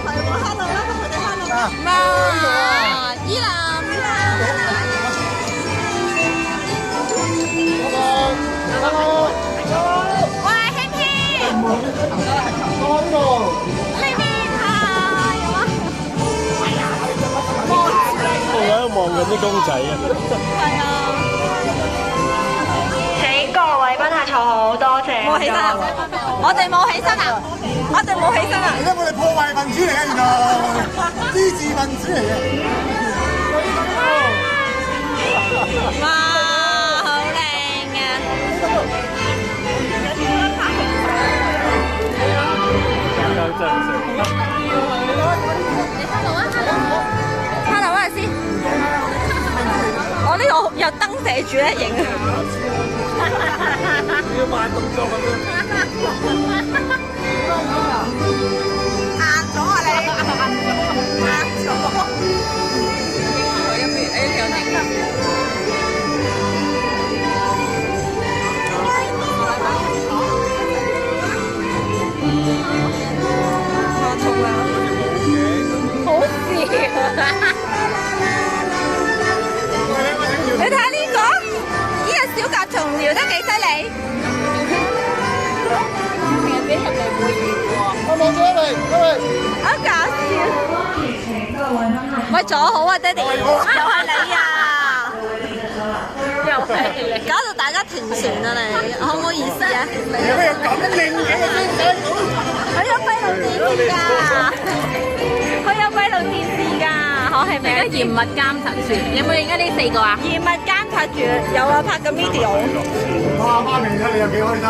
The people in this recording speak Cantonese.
係喎，hello 啦，同佢哋 hello 啦。咩啊？依蘭，喂，軒軒，呢邊啊，有啊。我喺度望緊啲公仔啊！係啊。請各位賓客坐好，多謝。冇起身啊！我哋冇起身啊！我哋冇起身啊！而家我哋破壞分子嚟嘅，原來支持分子嚟嘅。哇，好靚啊！真係hello 啊先，我呢個有燈射住咧影。要慢動作咁樣。硬咗啊你！硬咗。好笑啊！你睇下呢個，呢個小甲蟲撩得幾犀利？成日俾人哋會議喎。我望咗你，好搞笑！喂，坐好啊，爹哋，又係你啊！又係你，搞到大家停船啊你，好唔好意思啊？有咩咁靚嘅先生？佢有閉路電視㗎，佢有閉路電視㗎，我係咪？而家嚴密監察住，有冇影緊呢4個啊？嚴密監察住，有啊，拍個 video。哇！媽咪睇你有幾開心啊！